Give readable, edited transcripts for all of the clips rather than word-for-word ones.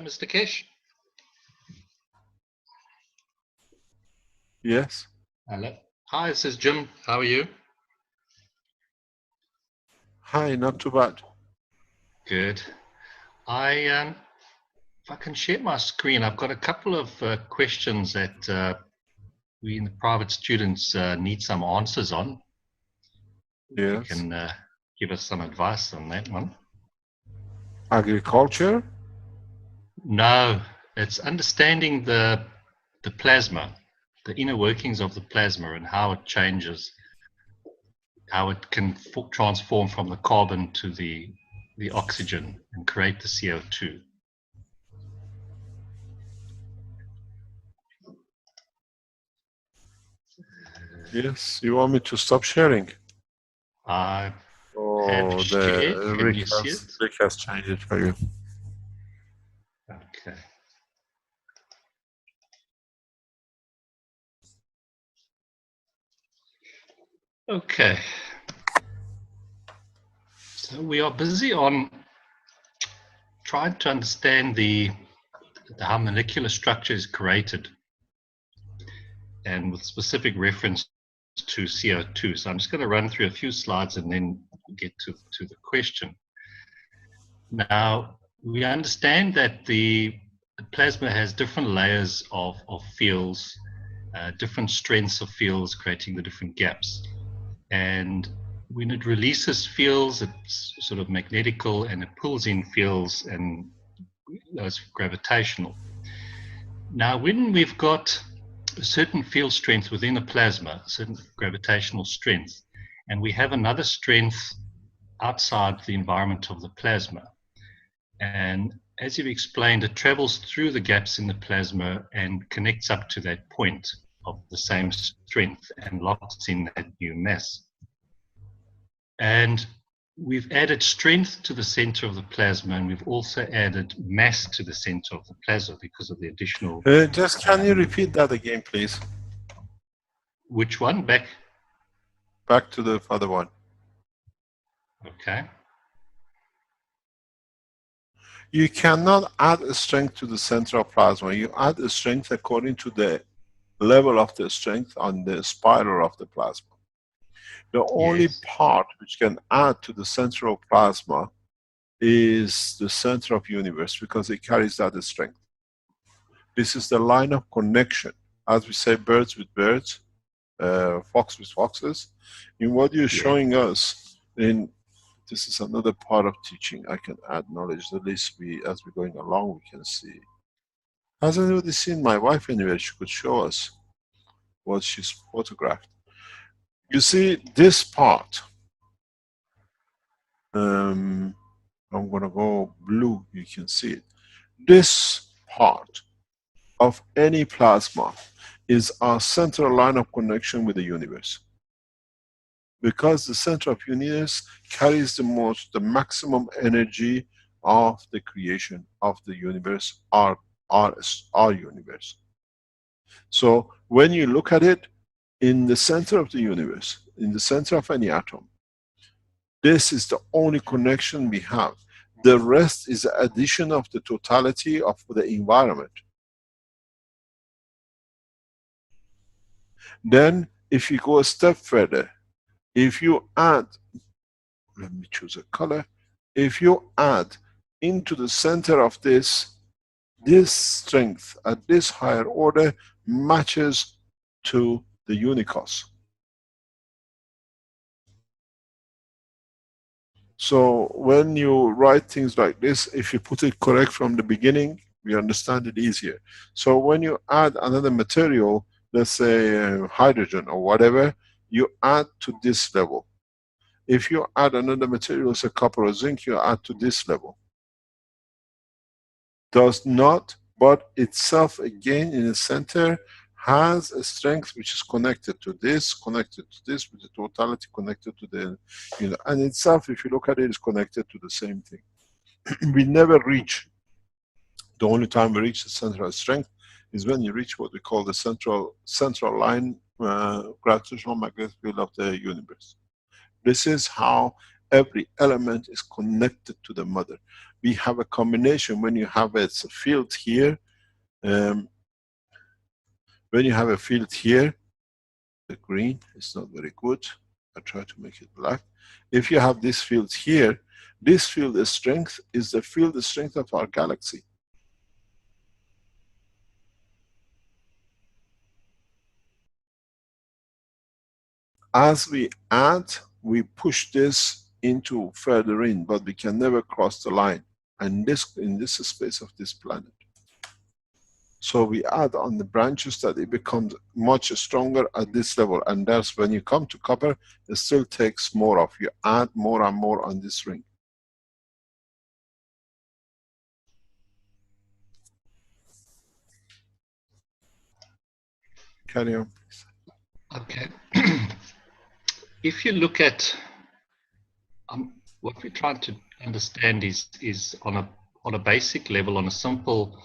Mr. Keshe. Yes. Hello. Hi, this is Jim. How are you? Hi, not too bad. Good. If I can share my screen, I've got a couple of questions that we in the private students need some answers on. Yes. You can give us some advice on that one. Agriculture? No, it's understanding the plasma, the inner workings of the plasma and how it changes, how it can transform from the carbon to the oxygen and create the CO2. Yes. You want me to stop sharing? I Oh, have shared. the Can you see it? Rick has changed it for you. Okay. Okay. So we are busy on trying to understand how molecular structure is created, and with specific reference to CO2. So I'm just going to run through a few slides and then get to the question. Now, we understand that the plasma has different layers of fields, different strengths of fields, creating the different gaps. And when it releases fields, it's sort of magnetical, and it pulls in fields, and those gravitational. Now, when we've got a certain field strength within a plasma, a certain gravitational strength, and we have another strength outside the environment of the plasma, and as you've explained, it travels through the gaps in the plasma and connects up to that point of the same strength and locks in that new mass. And we've added strength to the center of the plasma, and we've also added mass to the center of the plasma because of the additional... Just can you repeat that again, please? Which one? Back to the other one. Okay. You cannot add a strength to the center of plasma. You add a strength according to the level of the strength on the spiral of the plasma. The only part which can add to the center of plasma is the center of universe, because it carries that strength. This is the line of connection. As we say, birds with birds, fox with foxes. In what you're showing us, this is another part of teaching. I can add knowledge. At least as we're going along, we can see. Has anybody seen my wife anywhere? She could show us what she's photographed. You see this part. I'm going to go blue. You can see it. This part of any plasma is our central line of connection with the universe. Because the center of universe carries the maximum energy of the creation of the universe, our universe. So when you look at it, in the center of the universe, in the center of any atom, this is the only connection we have. The rest is the addition of the totality of the environment. Then, if you go a step further, if you add, let me choose a color. If you add into the center of this strength at this higher order matches to the unicos. So when you write things like this, if you put it correct from the beginning, we understand it easier. So when you add another material, let's say hydrogen or whatever, you add to this level. If you add another material, say copper or zinc, you add to this level. Does not, but itself again in the center has a strength which is connected to this, with the totality connected to the, and itself, if you look at it, is connected to the same thing. We never reach, the only time we reach the central strength is when you reach what we call the central line gravitational magnetic field of the universe. This is how every element is connected to the mother. we have a combination. When you have a field here, when you have a field here, the green is not very good. I try to make it black. If you have this field here, this field strength is the field strength of our galaxy. As we add, we push this into further in, but we can never cross the line. And this, in this space of this planet. So we add on the branches that it becomes much stronger at this level. And that's when you come to copper, it still takes more of. You add more and more on this ring. Carry on, please. Okay. If you look at what we're trying to understand is on a basic level, on a simple.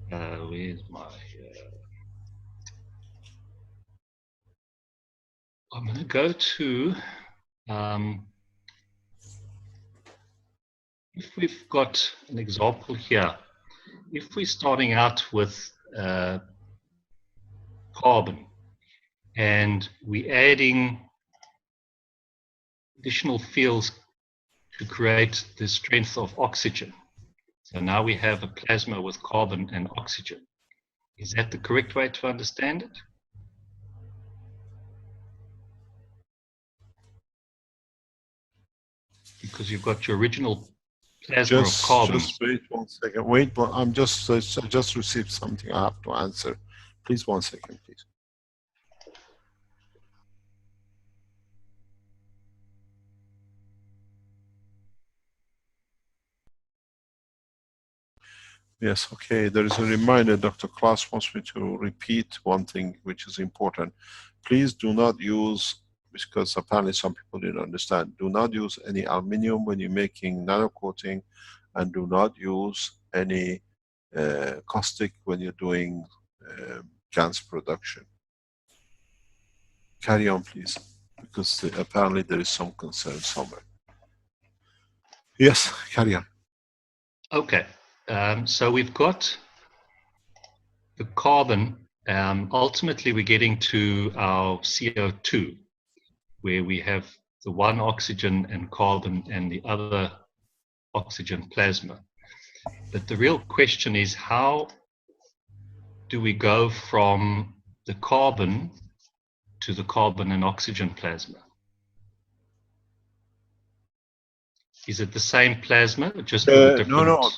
Where's my? I'm going to go to. If we've got an example here, if we're starting out with carbon and we're adding additional fields to create the strength of oxygen. So now we have a plasma with carbon and oxygen. Is that the correct way to understand it? Because you've got your original plasma of carbon. Just wait 1 second. Wait, but I just received something I have to answer. Please 1 second, please. Yes, okay. There is a reminder. Dr. Klaus wants me to repeat one thing which is important. Please do not use, because apparently some people didn't understand, do not use any aluminium when you're making nano coating, and do not use any caustic when you're doing GANs production. Carry on, please, because apparently there is some concern somewhere. Yes, carry on. Okay. So we've got the carbon. Ultimately, we're getting to our CO2, where we have the one oxygen and carbon and the other oxygen plasma. But the real question is, how do we go from the carbon to the carbon and oxygen plasma? Is it the same plasma, just with a different? No.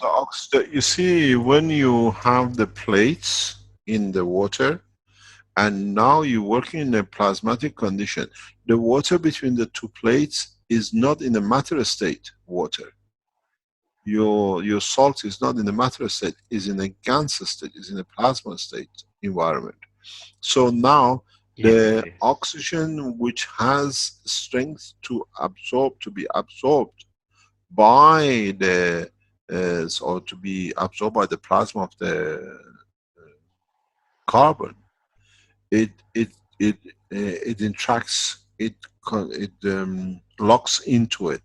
You see, when you have the plates in the water, and now you're working in a plasmatic condition, the water between the two plates is not in a matter state water. Your salt is not in the matter state, is in a Gans state, is in a plasma state environment. So now the oxygen which has strength to absorb, to be absorbed by the or to be absorbed by the plasma of the carbon, it interacts, it locks into it,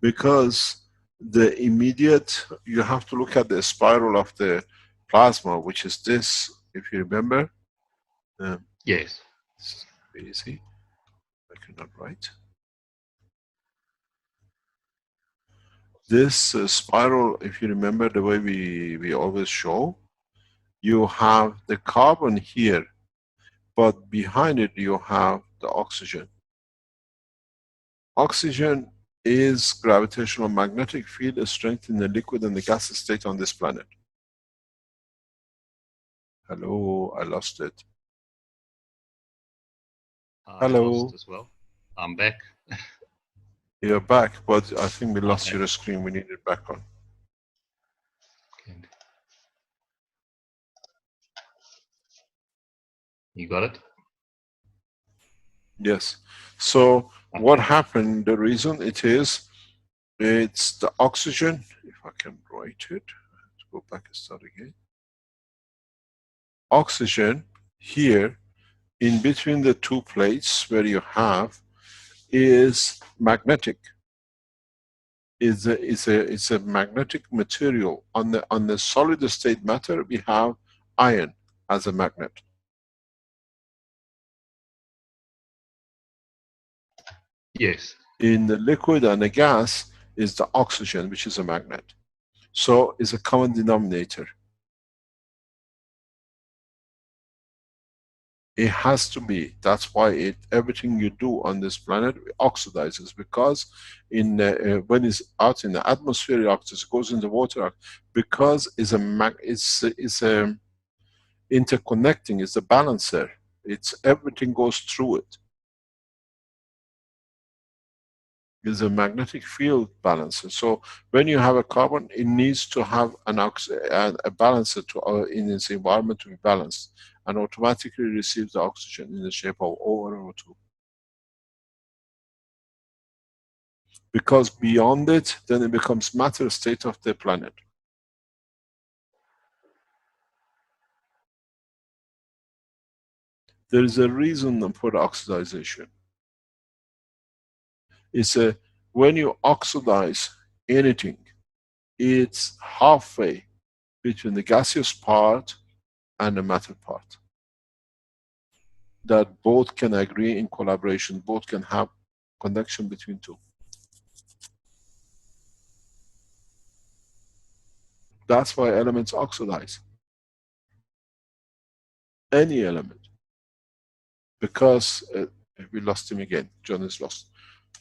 because the immediate, you have to look at the spiral of the plasma, which is this, if you remember. Yes. It's easy. I cannot write. This spiral, if you remember the way we always show, you have the carbon here, but behind it you have the oxygen. Oxygen is gravitational magnetic field strength in the liquid and the gas state on this planet. Hello, I lost it. Hello. I lost as well. I'm back. You're back, but I think we lost your screen. We need it back on. Okay. You got it? Yes. So what happened, the reason it is, it's the oxygen. If I can write it, let's go back and start again. Oxygen here in between the two plates where you have is magnetic. is a magnetic material. On the solid state matter, we have iron as a magnet. Yes. In the liquid and the gas is the oxygen, which is a magnet. So it's a common denominator. It has to be. That's why everything you do on this planet oxidizes, because when it's out in the atmosphere, it oxidizes, goes in the water, because it's a interconnecting. It's a balancer. Everything goes through it. Is a magnetic field balancer. So when you have a carbon, it needs to have a balancer in its environment to be balanced, and automatically receives the oxygen in the shape of O or O2. Because beyond it, then it becomes matter state of the planet. There is a reason for the oxidization. When you oxidize anything, it's halfway between the gaseous part and the matter part. That both can agree in collaboration, both can have connection between two. That's why elements oxidize. Any element. Because we lost him again. John is lost.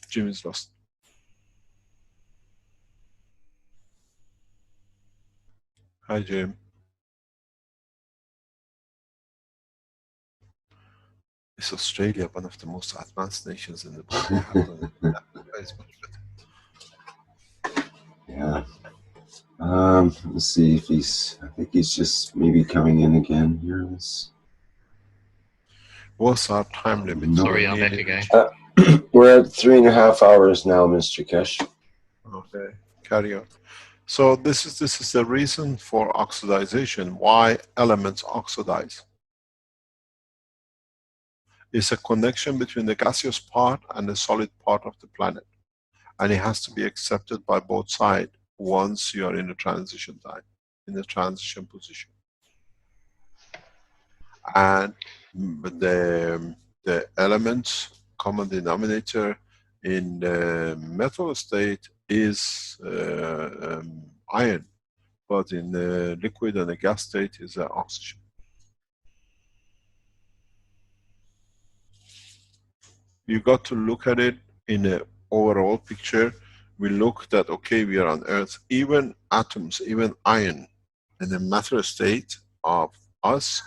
Jim is lost. Hi, Jim. Is Australia one of the most advanced nations in the world? It's much better. Yeah. Let's see if I think he's just maybe coming in again here. What's our time limit? Sorry, I'm back again. We're at 3.5 hours now, Mr. Keshe. Okay, carry on. So this is the reason for oxidization, why elements oxidize. It's a connection between the gaseous part and the solid part of the planet. And it has to be accepted by both sides once you are in the transition time, in the transition position. And the elements, common denominator in the metal state is iron, but in the liquid and the gas state is oxygen. You got to look at it in an overall picture. We looked at, okay, we are on Earth. Even atoms, even iron, in the matter state of us,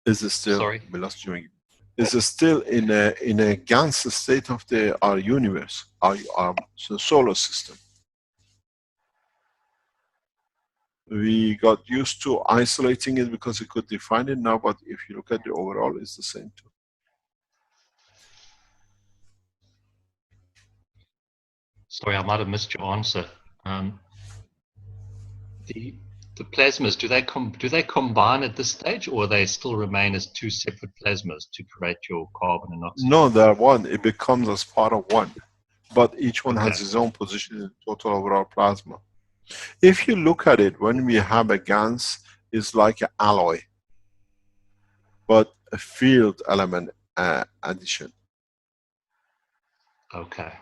is still. Sorry. We lost you. Is still in a Gans state of our universe, our solar system. We got used to isolating it because we could define it now, but if you look at the overall, it's the same too. Sorry, I might have missed your answer. The plasmas, do they combine at this stage, or they still remain as two separate plasmas to create your carbon and oxygen? No, they're one. It becomes as part of one, but each one Okay. has its own position in total overall plasma. If you look at it, when we have a Gans, it's like an alloy, but a field element addition. Okay.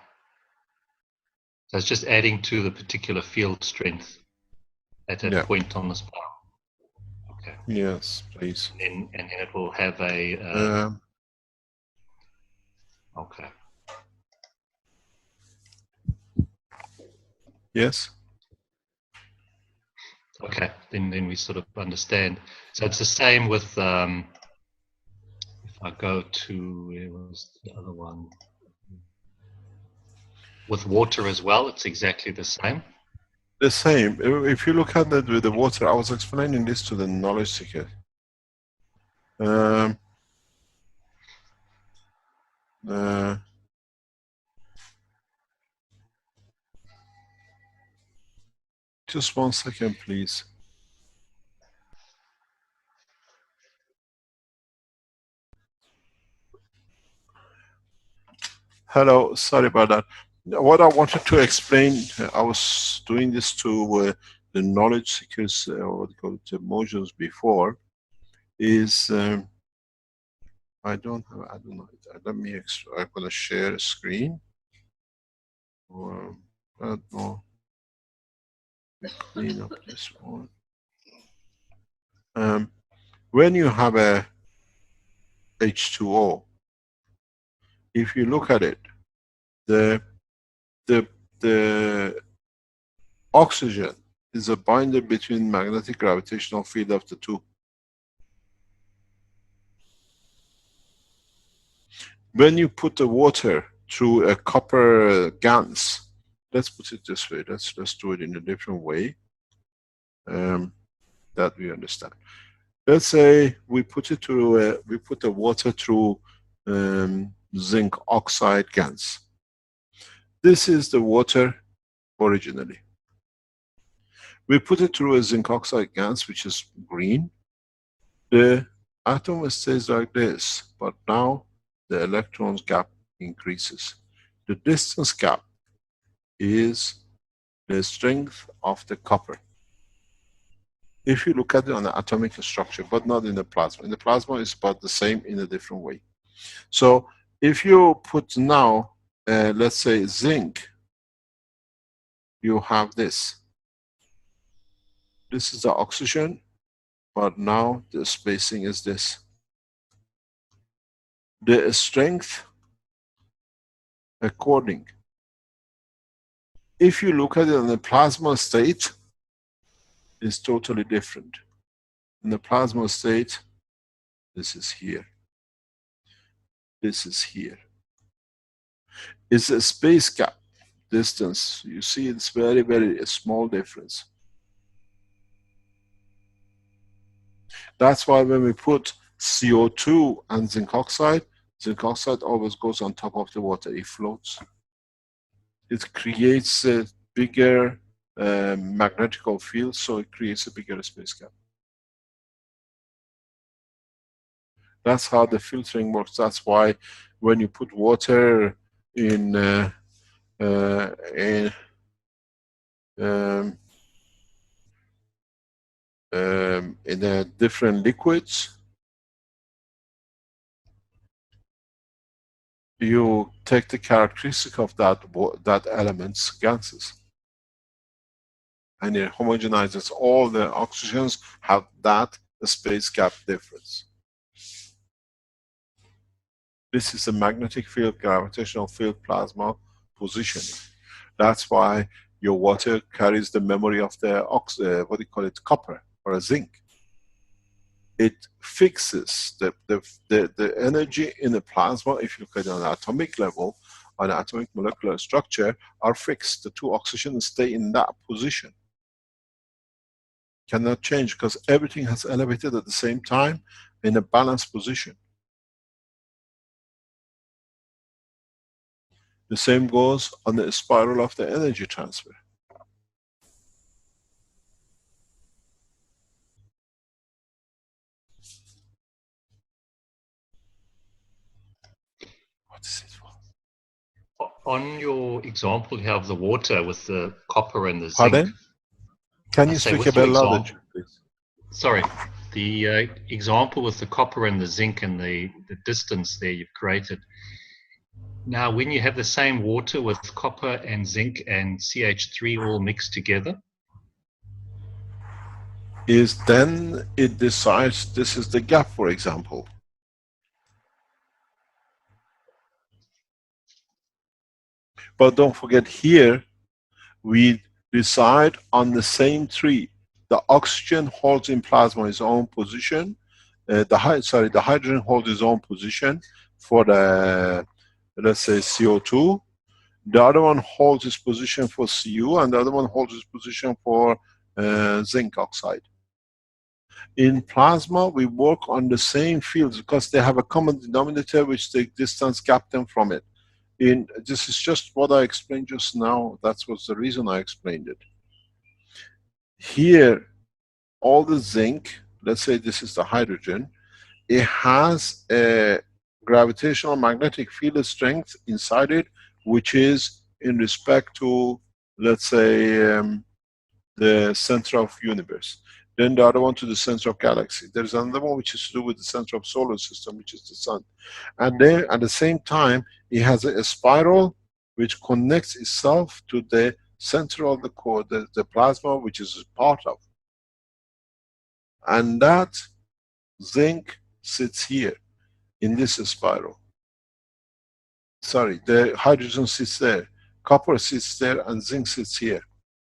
So it's just adding to the particular field strength at that point on the spiral. Okay. Yes, please. And then it will have a. Okay. Yes. Okay, then we sort of understand. So it's the same with, if I go to, where was the other one? With water as well, it's exactly the same. The same. If you look at it with the water, I was explaining this to the knowledge seeker. Just 1 second, please. Hello, sorry about that. What I wanted to explain, I was doing this to the knowledge seekers, what they call it, modules before, is I don't know. Let me, I'm going to share a screen. Or, I don't know. Clean up this one. When you have a H2O, if you look at it, the oxygen is a binder between magnetic gravitational field of the two. When you put the water through a copper Gans, let's put it this way, let's do it in a different way that we understand. Let's say we put it through we put the water through zinc oxide Gans. This is the water originally. We put it through a zinc oxide Gans, which is green. The atom stays like this, but now the electrons gap increases. The distance gap is the strength of the copper. If you look at it on the atomic structure, but not in the plasma. In the plasma, it's about the same in a different way. So if you put now, let's say zinc, you have this. This is the oxygen, but now the spacing is this. The strength according. If you look at it in the plasma state, it's totally different. In the plasma state, this is here. This is here. It's a space gap distance. You see, it's very, very a small difference. That's why when we put CO2 and zinc oxide always goes on top of the water. It floats. It creates a bigger magnetical field, so it creates a bigger space gap. That's how the filtering works. That's why when you put water in different liquids, you take the characteristic of that element's gases, and it homogenizes. All the oxygens have that space gap difference. This is a magnetic field, gravitational field, plasma positioning. That's why your water carries the memory of the what do you call it, copper or a zinc. It fixes the energy in the plasma. If you look at it on an atomic level, on atomic molecular structure, are fixed. The two oxygens stay in that position. Cannot change because everything has elevated at the same time in a balanced position. The same goes on the spiral of the energy transfer. What is it for? On your example, you have the water with the copper and the zinc. Pardon? Can you speak a bit louder, please? Sorry. The example with the copper and the zinc and the distance there you've created. Now, when you have the same water with copper and zinc and CH3 all mixed together, then it decides this is the gap, for example. But don't forget here, we decide on the same tree. The oxygen holds in plasma its own position. The hydrogen holds its own position for the, let's say, CO2. The other one holds its position for Cu, and the other one holds its position for zinc oxide. In plasma, we work on the same fields because they have a common denominator which the distance gap them from it. This is just what I explained just now. That was the reason I explained it. Here, all the zinc, let's say this is the hydrogen, it has a gravitational magnetic field strength inside it, which is in respect to, let's say, the center of universe. Then the other one to the center of galaxy. There's another one which is to do with the center of solar system, which is the sun. And then at the same time, it has a spiral which connects itself to the center of the core, the plasma, which is part of. And that zinc sits here in this spiral. Sorry, the hydrogen sits there, copper sits there, and zinc sits here.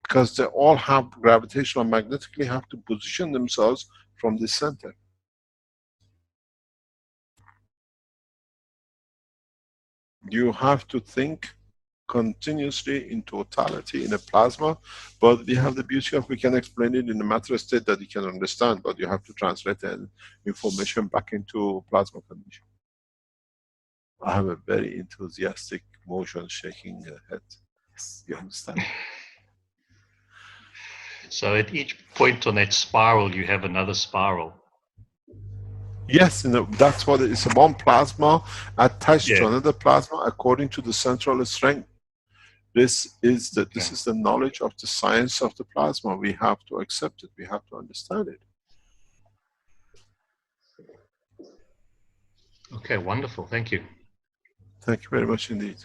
Because they all have gravitational magnetically have to position themselves from the center. You have to think continuously in totality in a plasma, but we have the beauty of we can explain it in a matter state that you can understand, but you have to translate the information back into plasma condition. I have a very enthusiastic motion shaking head. Yes, you understand? So at each point on that spiral, you have another spiral. Yes, that's what it is. One plasma attached to Yeah. another plasma according to the central strength. This is the knowledge of the science of the plasma. We have to accept it. We have to understand it. Okay, wonderful. Thank you. Thank you very much indeed.